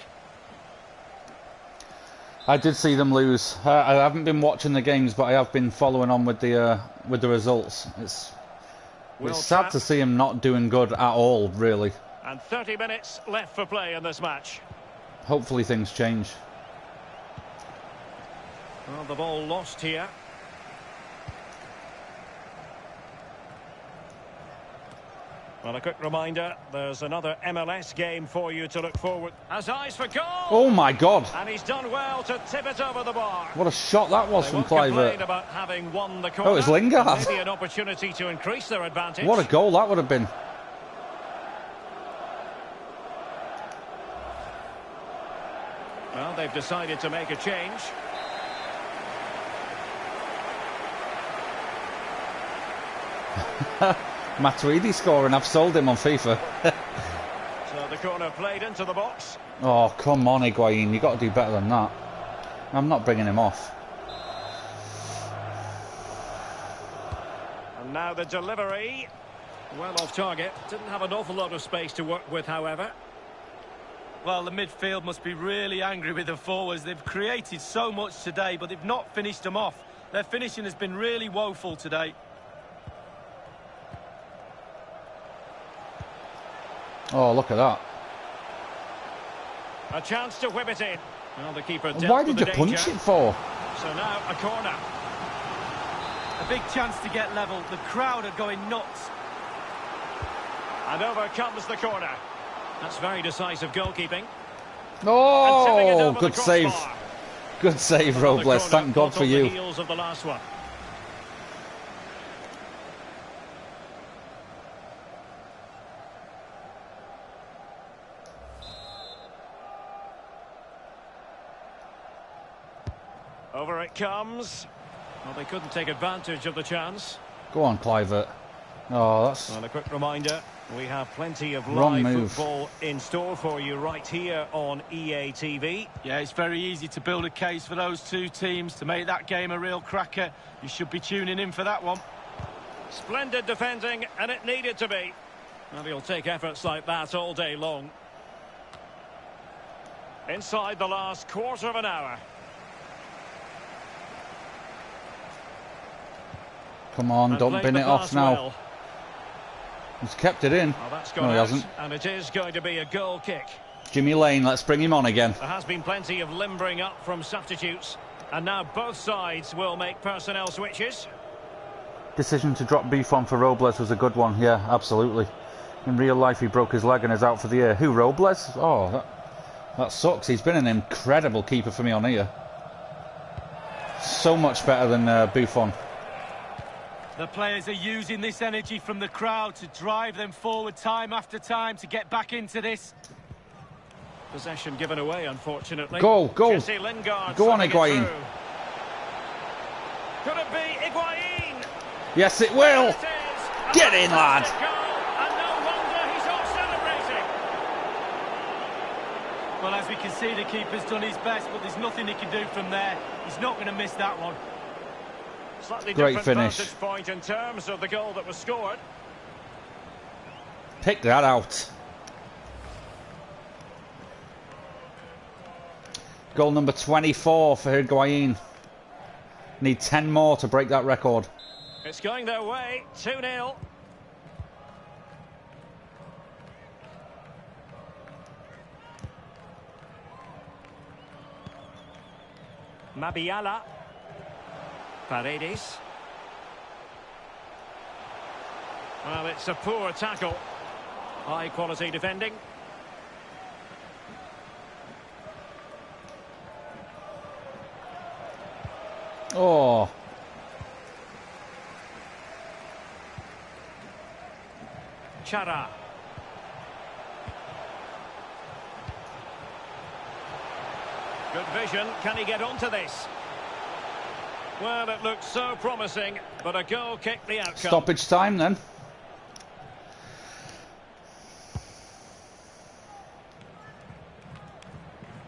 I did see them lose. I haven't been watching the games, but I have been following on with the results. It's sad to see him not doing good at all, really. And 30 minutes left for play in this match. Hopefully things change. Well, the ball lost here. Well, a quick reminder, there's another MLS game for you to look forward. Has eyes for goal! Oh my God! And he's done well to tip it over the bar. What a shot that was from Clivert. About having won the corner. Oh, it's Lingard. Maybe an opportunity to increase their advantage. What a goal that would have been. Well, they've decided to make a change. Matuidi scoring. I've sold him on FIFA. So the corner played into the box. Oh, come on, Higuain. You've got to do better than that. I'm not bringing him off. And now the delivery. Well off target. Didn't have an awful lot of space to work with, however. Well, the midfield must be really angry with the forwards. They've created so much today, but they've not finished them off. Their finishing has been really woeful today. Oh, look at that. A chance to whip it in. Well, the keeper dealt Why with did the you punch danger. it for? So now a corner. A big chance to get level. The crowd are going nuts. And over comes the corner. That's very decisive goalkeeping. Oh, good save. Good save, Robles. Thank God for you. Heels of the last one. Over it comes. Well, they couldn't take advantage of the chance. Go on, Clivert. Oh, that's... Well, a quick reminder, we have plenty of Wrong live move. football in store for you right here on EA TV. Yeah, it's very easy to build a case for those two teams to make that game a real cracker. You should be tuning in for that one. Splendid defending, and it needed to be. And he'll take efforts like that all day long. Inside the last quarter of an hour. Come on, And don't played bin the it off pass now. well. He's kept it in. Well, that's gone No, he out, hasn't. and it is going to be a goal kick. Jimmy Lane, let's bring him on again. There has been plenty of limbering up from substitutes, and now both sides will make personnel switches. Decision to drop Buffon for Robles was a good one. Yeah, absolutely. In real life, he broke his leg and is out for the year. Who, Robles? Oh, that sucks. He's been an incredible keeper for me on here. So much better than Buffon. The players are using this energy from the crowd to drive them forward time after time to get back into this. Possession given away, unfortunately. Go, go. Jesse Lingard Go on, slipping it Higuain. through. Could it be Higuain? Yes, it will. It is. A Get in, lad. fantastic goal, and no wonder he's off celebrating. Well, as we can see, the keeper's done his best, but there's nothing he can do from there. He's not going to miss that one. Slightly Great different finish. vantage point in terms of the goal that was scored. Pick that out. Goal number 24 for Higuain. Need 10 more to break that record. It's going their way, 2-0. Mabiala. Paredes. Well, it's a poor tackle. High quality defending. Oh. Chara. Good vision. Can he get onto this? Well, it looked so promising, but a goal kicked the outcome. Stoppage time then.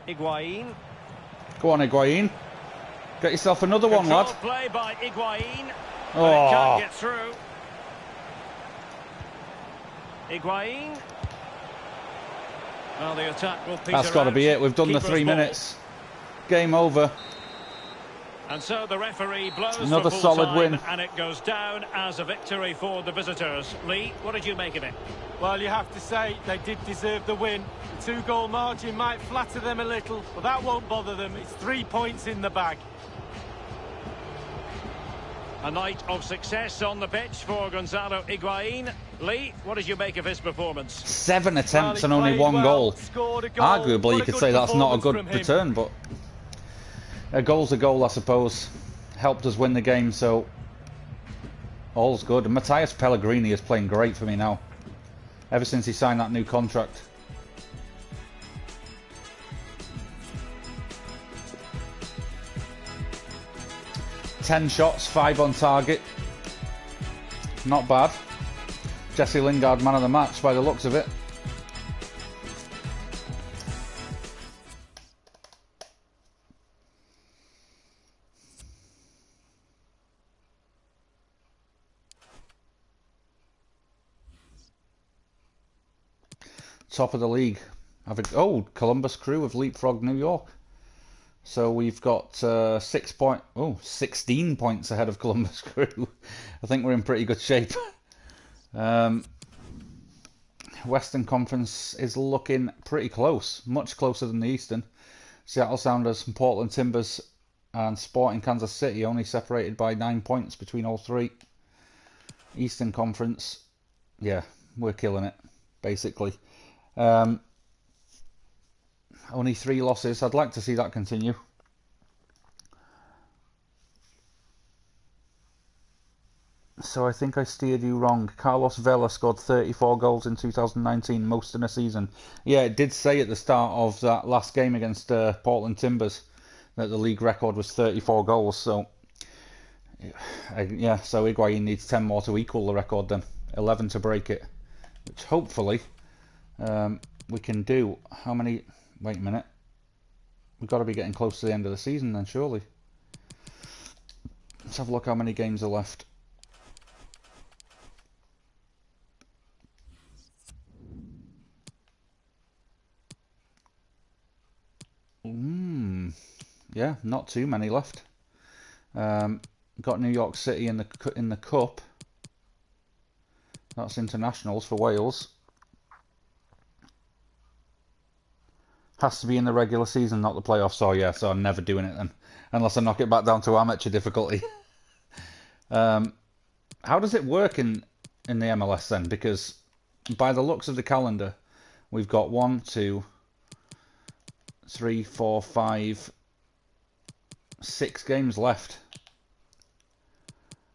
Higuain. Go on, Higuain. Get yourself another one, lad. Play by Higuain. Oh. But it can't get through. Higuain. Well, the attack will peter That's got to out. be it. We've done the Keeper's 3 ball. minutes. Game over. And so the referee blows Another for solid full-time, win. and it goes down as a victory for the visitors. Lee, what did you make of it? Well, you have to say they did deserve the win. The 2-goal margin might flatter them a little, but that won't bother them. It's 3 points in the bag. A night of success on the pitch for Gonzalo Higuain. Lee, what did you make of his performance? 7 attempts Well, and only played 1 well, goal. scored a goal. Arguably, What you a could good say that's not a performance good from him. return, but a goal's a goal, I suppose. Helped us win the game, so all's good. And Matthias Pellegrini is playing great for me now, ever since he signed that new contract. Ten shots, 5 on target. Not bad. Jesse Lingard, man of the match by the looks of it. Top of the league. Columbus Crew have leapfrogged New York. So we've got 16 points ahead of Columbus Crew. I think we're in pretty good shape. Western Conference is looking pretty close, much closer than the Eastern. Seattle Sounders, Portland Timbers and Sporting Kansas City only separated by 9 points between all three. Eastern Conference, yeah, we're killing it, basically. Only 3 losses. I'd like to see that continue. So I think I steered you wrong. Carlos Vela scored 34 goals in 2019, most in a season. Yeah, it did say at the start of that last game against Portland Timbers that the league record was 34 goals. So yeah, so Higuain needs 10 more to equal the record then. 11 to break it, which hopefully we can do. How many? Wait a minute. We've got to be getting close to the end of the season then, surely. Let's have a look how many games are left. Yeah, not too many left. Got New York City in the cup. That's internationals for Wales. Has to be in the regular season, not the playoffs. Oh yeah, so I'm never doing it then, unless I knock it back down to amateur difficulty. How does it work in the MLS then? Because by the looks of the calendar, we've got 1, 2, 3, 4, 5, 6 games left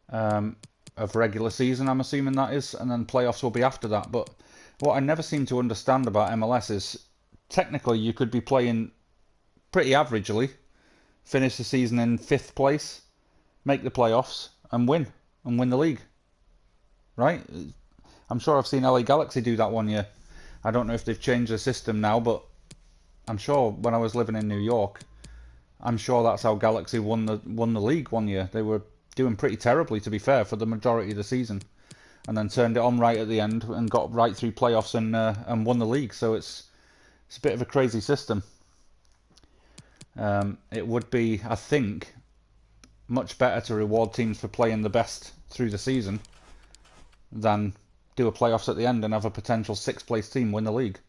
of regular season, I'm assuming that is, and then playoffs will be after that. But what I never seem to understand about MLS is technically you could be playing pretty averagely, finish the season in 5th place, make the playoffs and win the league, right? I'm sure I've seen LA Galaxy do that one year. I don't know if they've changed the system now, but I'm sure when I was living in New York, I'm sure that's how Galaxy won the league one year. They were doing pretty terribly, to be fair, for the majority of the season, and then turned it on right at the end and got right through playoffs and won the league. So it's a bit of a crazy system. It would be, I think, much better to reward teams for playing the best through the season than do a playoffs at the end and have a potential 6th place team win the league.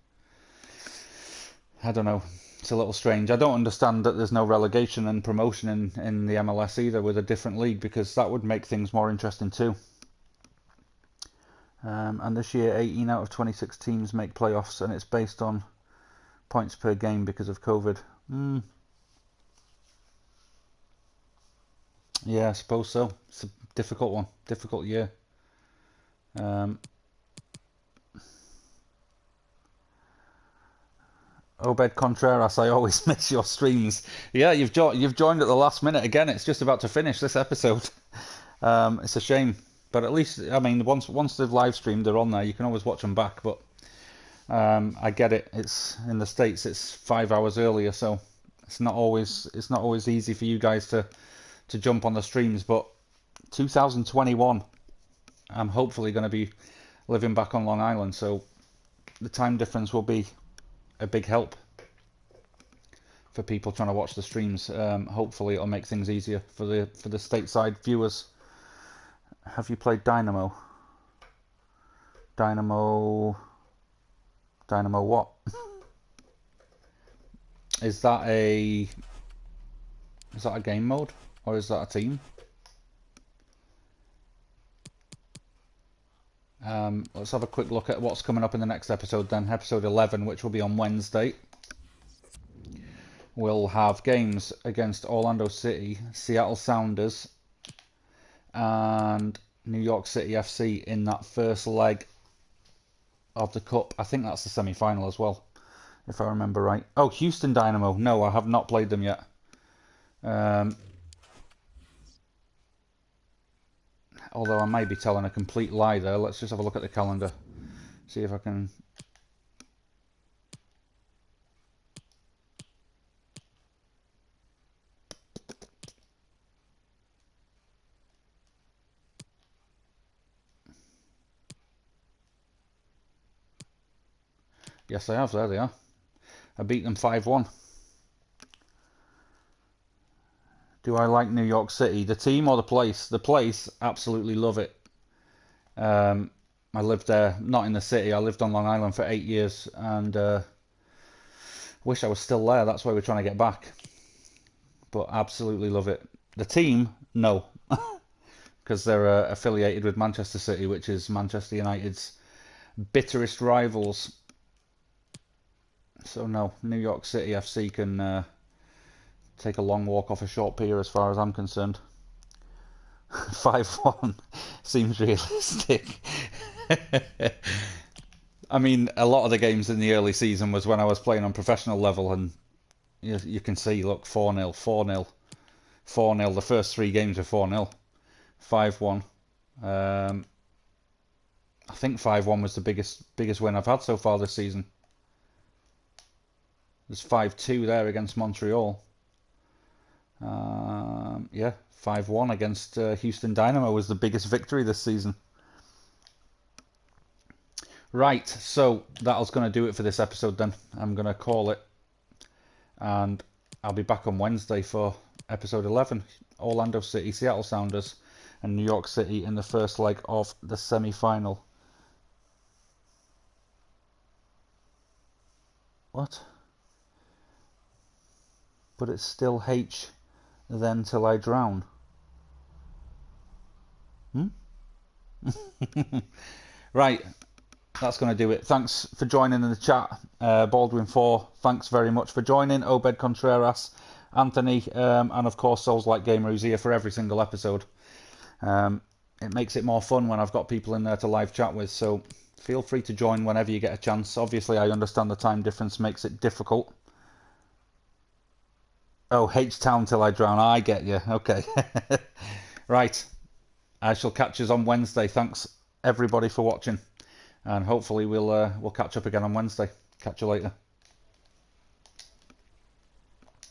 I don't know. It's a little strange. I don't understand that there's no relegation and promotion in the MLS either with a different league, because that would make things more interesting too. And this year 18 out of 26 teams make playoffs, and it's based on points per game because of COVID. Yeah, I suppose so. It's a difficult one, difficult year. Obed Contreras, I always miss your streams. Yeah, you've joined at the last minute again. It's just about to finish this episode. It's a shame, but at least, I mean, once they've live streamed, they're on there. You can always watch them back. But I get it. It's in the States. It's 5 hours earlier, so it's not always easy for you guys to jump on the streams. But 2021, I'm hopefully going to be living back on Long Island, so the time difference will be a big help for people trying to watch the streams. Hopefully it'll make things easier for the stateside viewers. Have you played Dynamo? Dynamo what? Is that a game mode, or is that a team? Let's have a quick look at what's coming up in the next episode then. Episode 11, which will be on Wednesday. We'll have games against Orlando City, Seattle Sounders, and New York City FC in that first leg of the Cup. I think that's the semi-final as well, if I remember right. Oh, Houston Dynamo. No, I have not played them yet. Although I may be telling a complete lie there. Let's just have a look at the calendar. See if I can... Yes, I have. There they are. I beat them 5-1. Do I like New York City? The team or the place? The place, absolutely love it. I lived there, not in the city. I lived on Long Island for 8 years, and wish I was still there. That's why we're trying to get back. But absolutely love it. The team, no. Because they're affiliated with Manchester City, which is Manchester United's bitterest rivals. So no, New York City FC can... take a long walk off a short pier as far as I'm concerned. 5-1 seems realistic. I mean, a lot of the games in the early season was when I was playing on professional level, and you can see, look, 4-0, 4-0, 4-0. The first 3 games were 4-0. 5-1. I think 5-1 was the biggest win I've had so far this season. There's 5-2 there against Montreal. Yeah, 5-1 against Houston Dynamo was the biggest victory this season. Right, so that's going to do it for this episode then. I'm going to call it, and I'll be back on Wednesday for episode 11. Orlando City, Seattle Sounders, and New York City in the first leg of the semi-final. What? But it's still H... then till I drown. Right, that's going to do it. Thanks for joining in the chat. Baldwin4, thanks very much for joining. Obed Contreras, Anthony, and of course Souls Like Gamer, who's here for every single episode. It makes it more fun when I've got people in there to live chat with, so feel free to join whenever you get a chance. Obviously, I understand the time difference makes it difficult. Oh, H-Town till I drown. I get you. Okay. Right. I shall catch us on Wednesday. Thanks, everybody, for watching. And hopefully we'll catch up again on Wednesday. Catch you later.